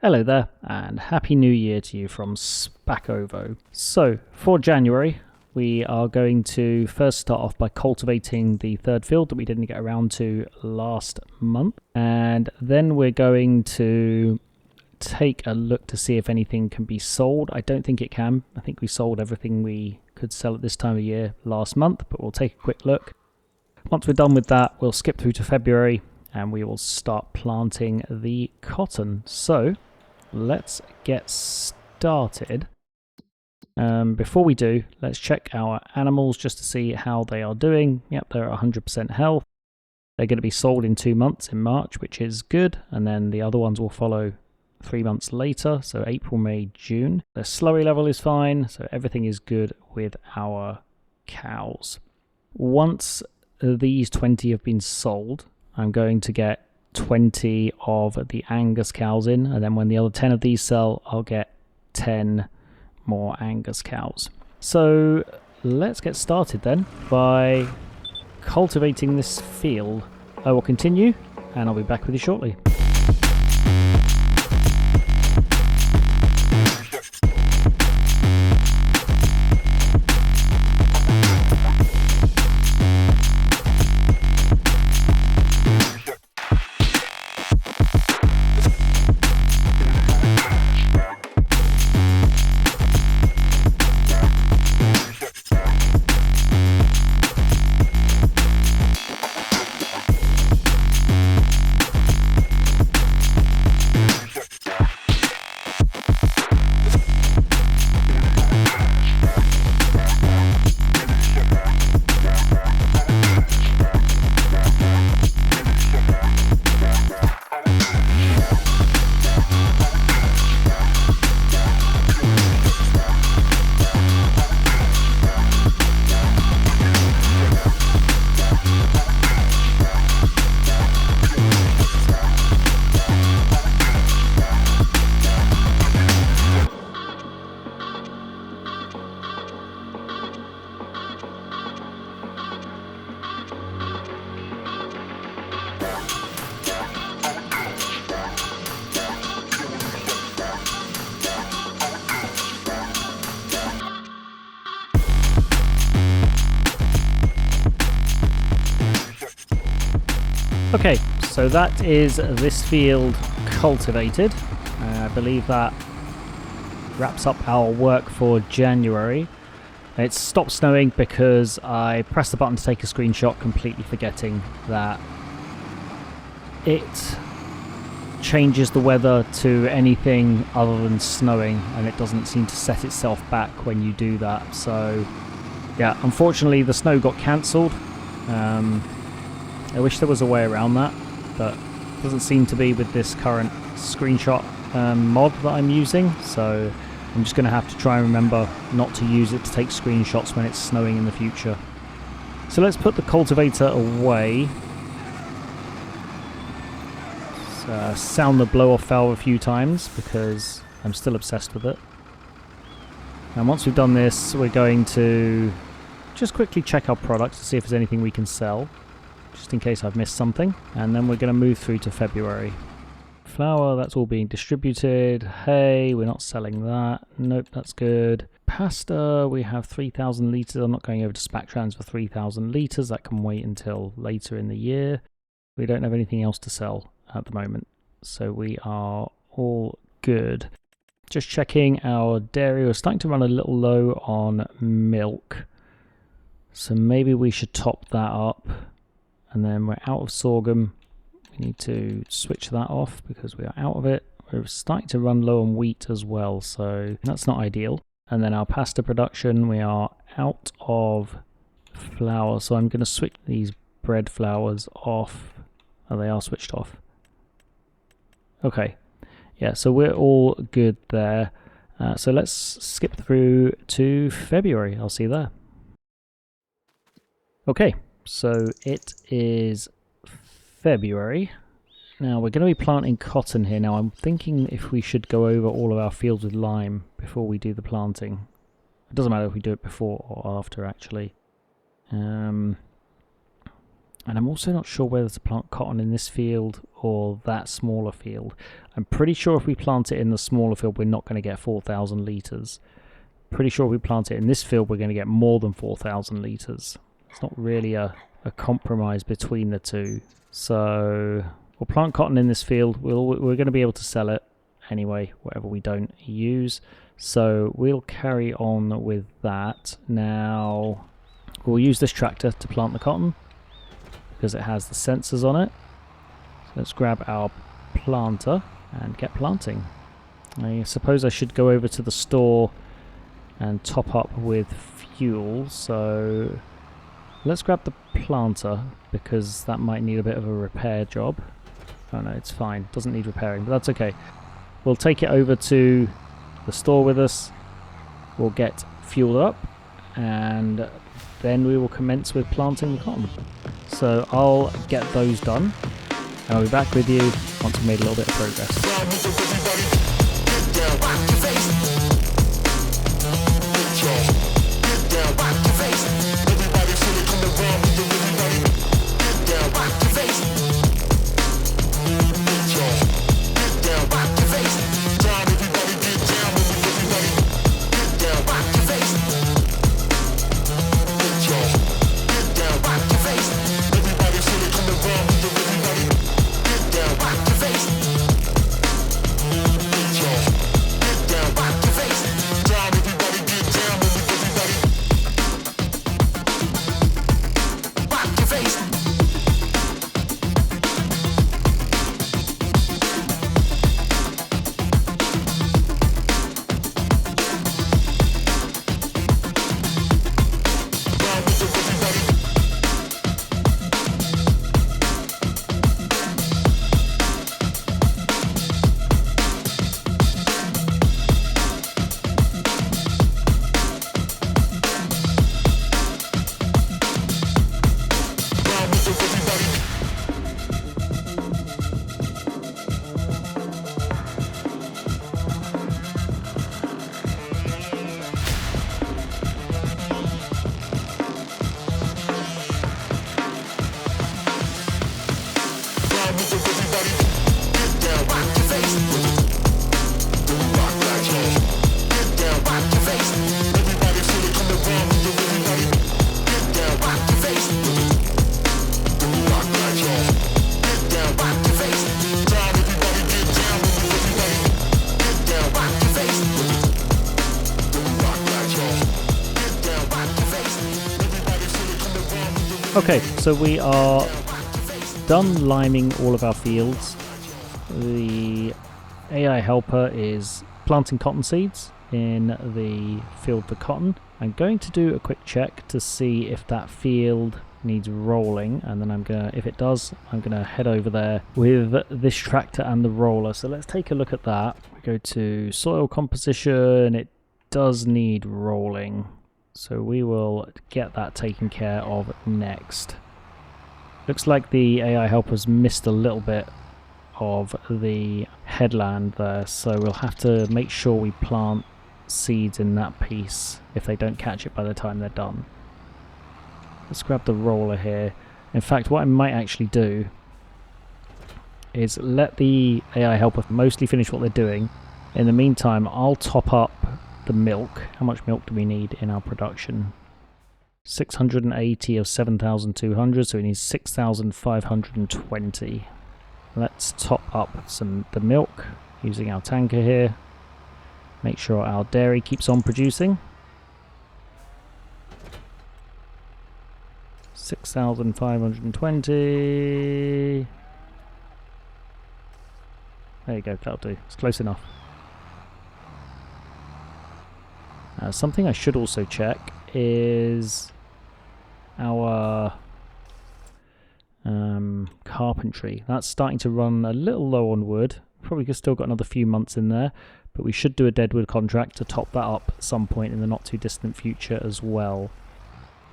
Hello there, and Happy New Year to you from Szpakowo. So, for January, we are going to first start off by cultivating the third field that we didn't get around to last month. And then we're going to take a look to see if anything can be sold. I don't think it can. I think we sold everything we could sell at this time of year last month, but we'll take a quick look. Once we're done with that, we'll skip through to February and we will start planting the cotton. So, let's get started. Before we do, let's check our animals just to see how they are doing. Yep, they're at 100% health. They're going to be sold in 2 months in March, which is good. And then the other ones will follow 3 months later. So April, May, June. Their slurry level is fine. So everything is good with our cows. Once these 20 have been sold, I'm going to get 20 of the Angus cows in, and then when the other 10 of these sell, I'll get 10 more Angus cows. So let's get started then by cultivating this field. I will continue and I'll be back with you shortly. Okay, so that is this field cultivated. I believe that wraps up our work for January. It stopped snowing because I pressed the button to take a screenshot, completely forgetting that it changes the weather to anything other than snowing, and it doesn't seem to set itself back when you do that. So yeah, unfortunately the snow got cancelled. I wish there was a way around that, but it doesn't seem to be with this current screenshot mod that I'm using, so I'm just going to have to try and remember not to use it to take screenshots when it's snowing in the future. So let's put the cultivator away. Sound the blow-off valve a few times because I'm still obsessed with it. And once we've done this, we're going to just quickly check our products to see if there's anything we can sell, just in case I've missed something, and then we're going to move through to February. Flour, that's all being distributed. Hay, we're not selling that. Nope, that's good. Pasta, we have 3,000 litres. I'm not going over to Spactrans for 3,000 litres. That can wait until later in the year. We don't have anything else to sell at the moment, so we are all good. Just checking our dairy. We're starting to run a little low on milk, so maybe we should top that up. And then we're out of sorghum. We need to switch that off because we are out of it. We're starting to run low on wheat as well, so that's not ideal. And then our pasta production, we are out of flour, so I'm going to switch these bread flours off. Oh, they are switched off. Okay, yeah, so we're all good there. So let's skip through to February. I'll see you there. Okay. So it is February. Now we're going to be planting cotton here. Now I'm thinking if we should go over all of our fields with lime before we do the planting. It doesn't matter if we do it before or after actually. And I'm also not sure whether to plant cotton in this field or that smaller field. I'm pretty sure if we plant it in the smaller field, we're not going to get 4,000 litres. Pretty sure if we plant it in this field, we're going to get more than 4,000 litres. It's not really a compromise between the two. So we'll plant cotton in this field. We're going to be able to sell it anyway, whatever we don't use. So we'll carry on with that. Now we'll use this tractor to plant the cotton because it has the sensors on it. So let's grab our planter and get planting. I suppose I should go over to the store and top up with fuel. So let's grab the planter because that might need a bit of a repair job. Oh no, it's fine. Doesn't need repairing, but that's okay. We'll take it over to the store with us. We'll get fueled up and then we will commence with planting the cotton. So I'll get those done and I'll be back with you once we've made a little bit of progress. Okay, so we are done liming all of our fields. The AI helper is planting cotton seeds in the field for cotton. I'm going to do a quick check to see if that field needs rolling, and then if it does, I'm gonna head over there with this tractor and the roller. So let's take a look at that. We go to soil composition. It does need rolling. So we will get that taken care of next. Looks like the AI helper's missed a little bit of the headland there, so we'll have to make sure we plant seeds in that piece if they don't catch it by the time they're done. Let's grab the roller here. In fact, what I might actually do is let the AI helper mostly finish what they're doing. In the meantime, I'll top up the milk. How much milk do we need in our production? 680 of 7,200, so we need 6,520. Let's top up the milk using our tanker here. Make sure our dairy keeps on producing. 6,520. There you go, that'll do. It's close enough. Something I should also check is our carpentry. That's starting to run a little low on wood. Probably still got another few months in there, but we should do a deadwood contract to top that up at some point in the not too distant future as well.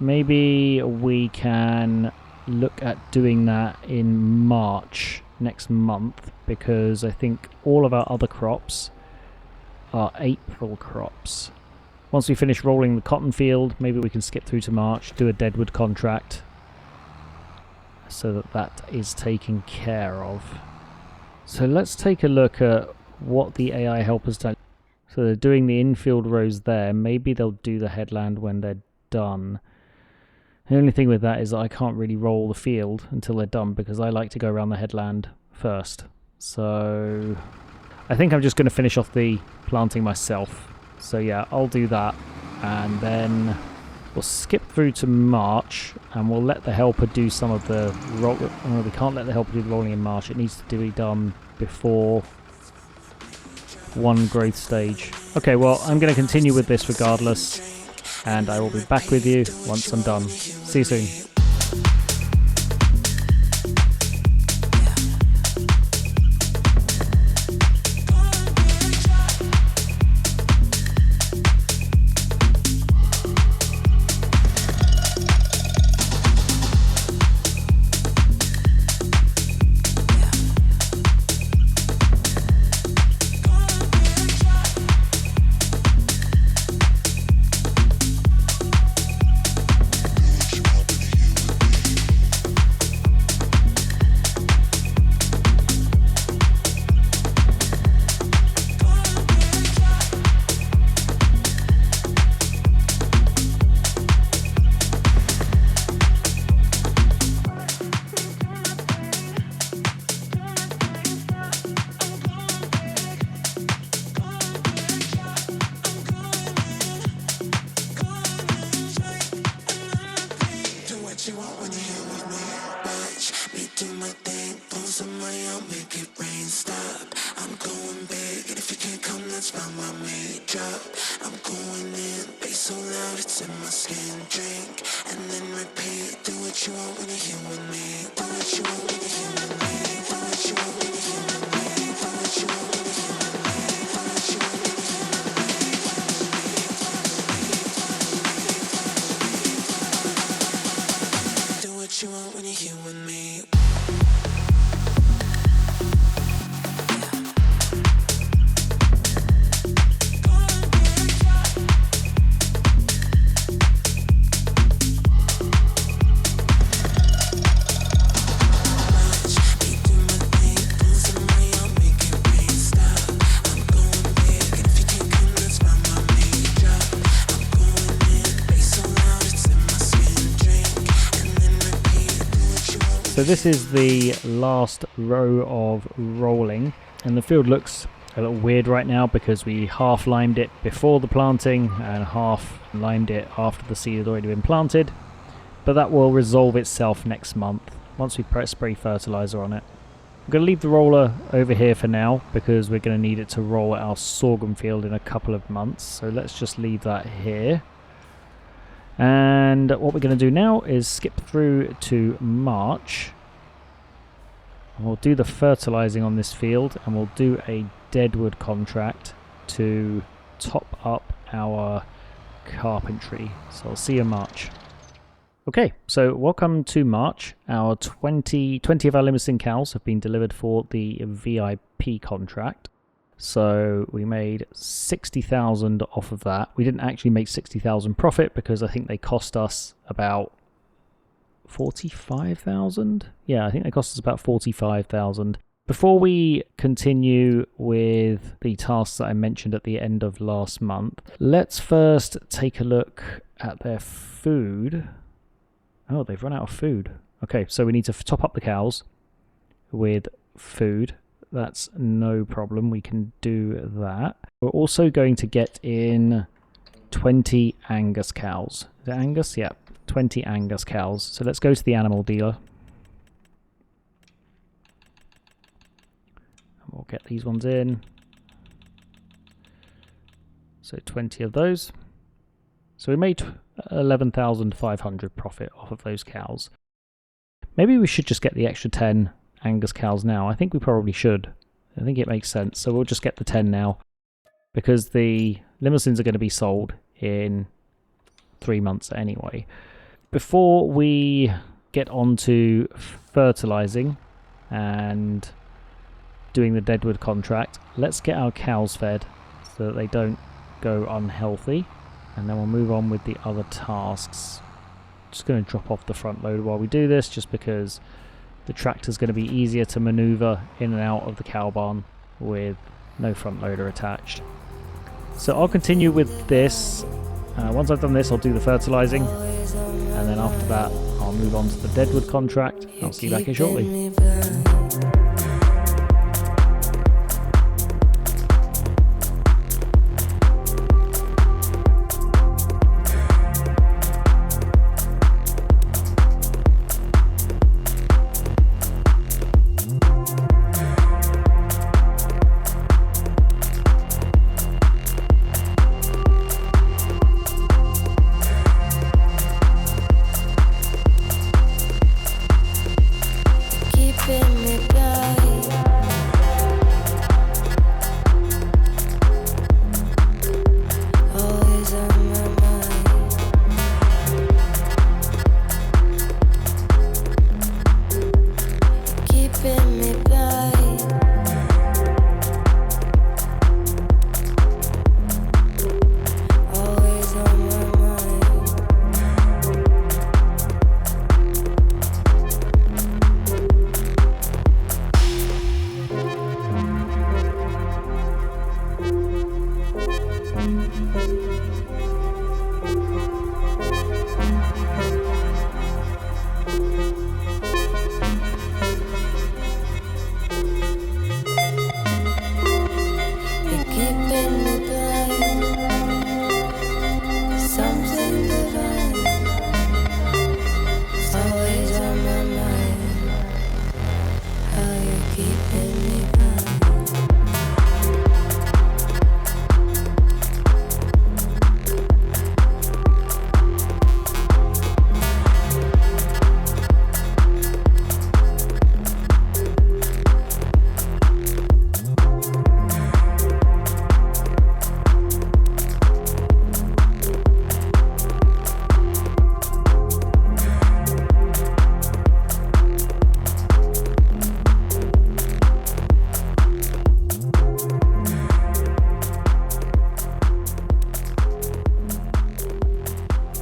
Maybe we can look at doing that in March next month, because I think all of our other crops are April crops. Once we finish rolling the cotton field, maybe we can skip through to March, do a deadwood contract, so that that is taken care of. So let's take a look at what the AI helper's done. So they're doing the infield rows there. Maybe they'll do the headland when they're done. The only thing with that is I can't really roll the field until they're done because I like to go around the headland first. So I think I'm just going to finish off the planting myself. So yeah, I'll do that, and then we'll skip through to March, and we'll let the helper do some of the roll. Oh, we can't let the helper do the rolling in March. It needs to be done before one growth stage. Okay, well, I'm going to continue with this regardless, and I will be back with you once I'm done. See you soon. I'm going in, bass so loud it's in my skin. Drink and then repeat. Do what you want when you're here with me. Do what you want when you're here with me. Do what you want when you're here with me. Do what you want when you're here with me. Do what you want when you're here with me. Do what you want when you're here with me. So this is the last row of rolling, and the field looks a little weird right now because we half limed it before the planting and half limed it after the seed had already been planted, but that will resolve itself next month once we spray fertilizer on it. I'm going to leave the roller over here for now because we're going to need it to roll our sorghum field in a couple of months, so let's just leave that here. And what we're going to do now is skip through to March. We'll do the fertilizing on this field, and we'll do a deadwood contract to top up our carpentry. So I'll see you in March. Okay, so welcome to March. Our 20 of our limousine cows have been delivered for the VIP contract. So we made 60,000 off of that. We didn't actually make 60,000 profit because I think they cost us about 45,000. Yeah, I think they cost us about 45,000. Before we continue with the tasks that I mentioned at the end of last month, let's first take a look at their food. Oh, they've run out of food. Okay, so we need to top up the cows with food. That's no problem, we can do that. We're also going to get in 20 Angus cows. Is it Angus? Yeah, 20 Angus cows. So let's go to the animal dealer. And we'll get these ones in. So 20 of those. So we made 11,500 profit off of those cows. Maybe we should just get the extra 10 Angus cows now. I think we probably should. I think it makes sense. So we'll just get the 10 now because the limousines are going to be sold in 3 months anyway. Before we get on to fertilizing and doing the deadwood contract, let's get our cows fed so that they don't go unhealthy, and then we'll move on with the other tasks. Just going to drop off the front loader while we do this, just because the tractor's going to be easier to maneuver in and out of the cow barn with no front loader attached. So I'll continue with this. Once I've done this, I'll do the fertilizing, and then after that I'll move on to the deadwood contract. I'll see you back here shortly.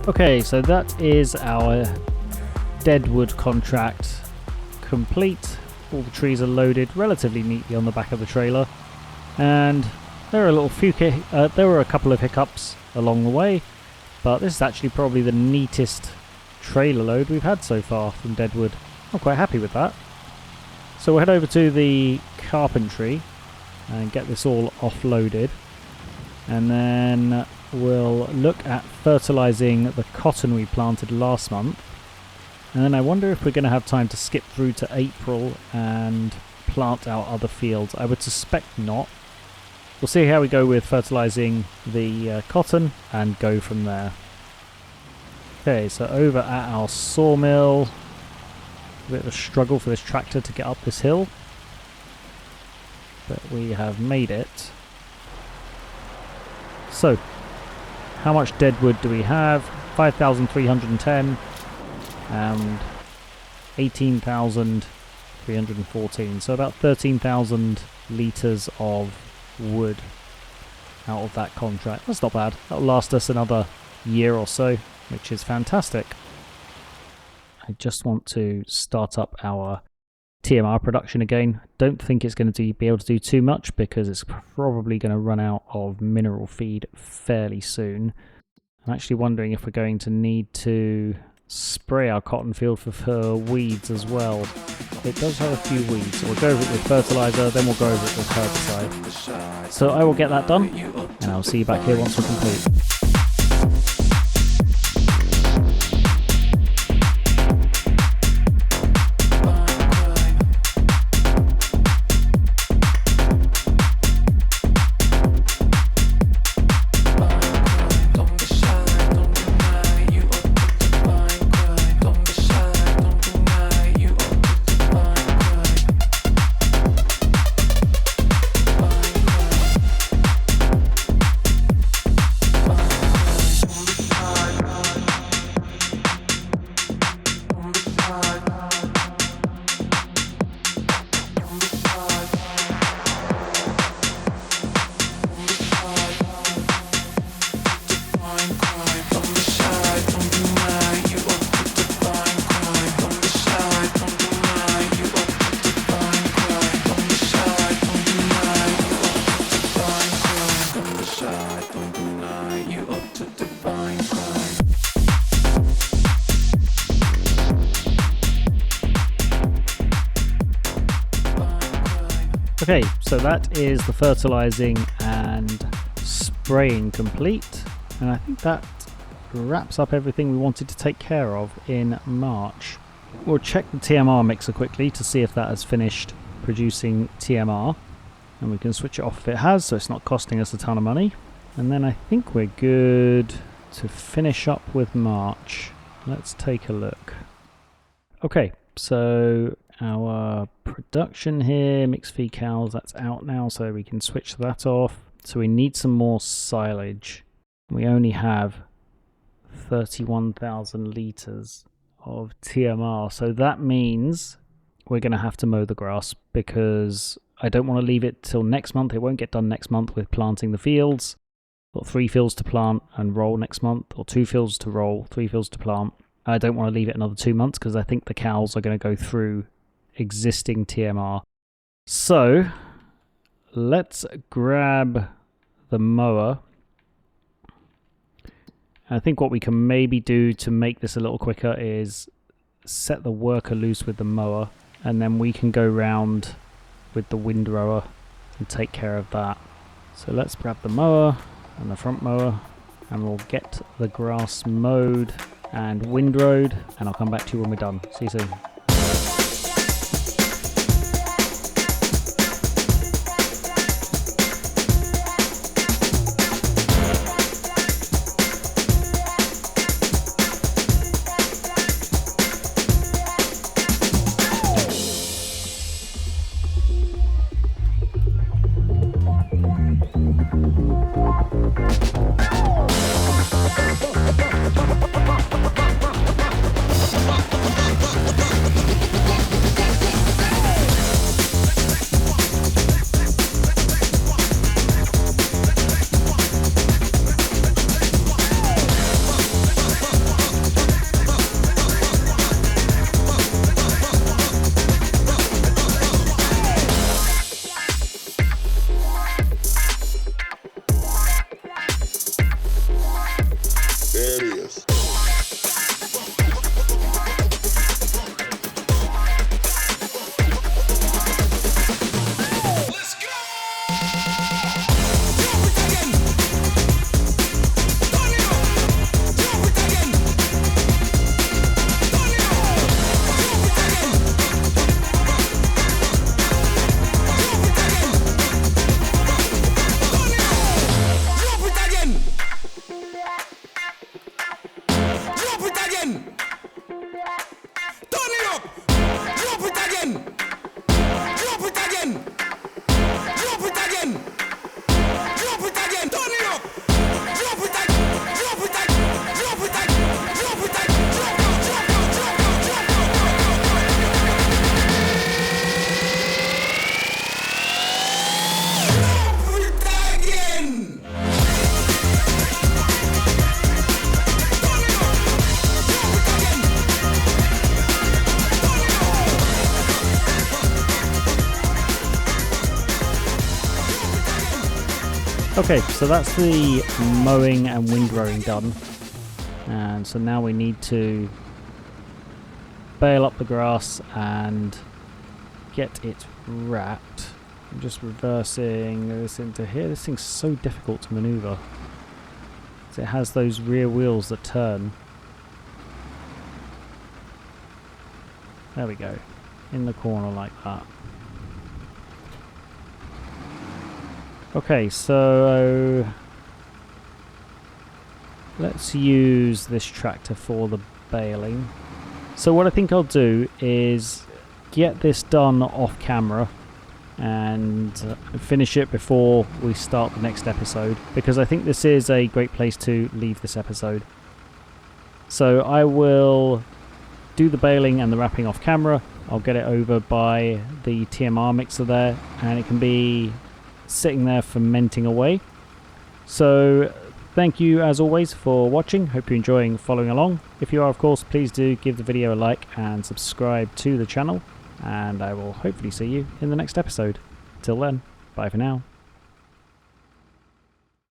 Okay, so that is our deadwood contract complete. All the trees are loaded relatively neatly on the back of the trailer, and there were a couple of hiccups along the way, but this is actually probably the neatest trailer load we've had so far from deadwood. I'm quite happy with that. So we'll head over to the carpentry and get this all offloaded, and then we'll look at fertilizing the cotton we planted last month. And then I wonder if we're going to have time to skip through to April and plant our other fields. I would suspect not. We'll see how we go with fertilizing the cotton and go from there. Okay, so over at our sawmill, a bit of a struggle for this tractor to get up this hill, but we have made it. So, how much deadwood do we have? 5,310 and 18,314. So about 13,000 litres of wood out of that contract. That's not bad. That'll last us another year or so, which is fantastic. I just want to start up our TMR production again. Don't think it's going to be able to do too much because it's probably going to run out of mineral feed fairly soon. I'm actually wondering if we're going to need to spray our cotton field for weeds as well. It does have a few weeds, so we'll go over it with fertilizer, then we'll go over it with herbicide. So I will get that done, and I'll see you back here once we're complete. side, don't deny you up to divine crime. Okay, so that is the fertilizing and spraying complete, and I think that wraps up everything we wanted to take care of in March. We'll check the TMR mixer quickly to see if that has finished producing TMR, and we can switch it off if it has, so it's not costing us a ton of money. And then I think we're good to finish up with March. Let's take a look. Okay, so our production here, mixed feed cows, that's out now, so we can switch that off. So we need some more silage. We only have 31,000 litres of TMR, so that means we're going to have to mow the grass, because I don't want to leave it till next month. It won't get done next month with planting the fields. Got 3 fields to plant and roll next month, or 2 fields to roll, 3 fields to plant. I don't want to leave it another 2 months, because I think the cows are going to go through existing TMR. So let's grab the mower. I think what we can maybe do to make this a little quicker is set the worker loose with the mower, and then we can go round with the windrower and take care of that. So let's grab the mower and the front mower, and we'll get the grass mowed and windrowed, and I'll come back to you when we're done. See you soon. Okay, so that's the mowing and windrowing done, and so now we need to bale up the grass and get it wrapped. I'm just reversing this into here. This thing's so difficult to maneuver. It has those rear wheels that turn. There we go, in the corner like that. Okay, so let's use this tractor for the baling. So what I think I'll do is get this done off camera and finish it before we start the next episode, because I think this is a great place to leave this episode. So I will do the baling and the wrapping off camera. I'll get it over by the TMR mixer there, and it can be sitting there fermenting away. So thank you as always for watching. Hope you're enjoying following along. If you are, of course, please do give the video a like and subscribe to the channel, and I will hopefully see you in the next episode. Till then, bye for now.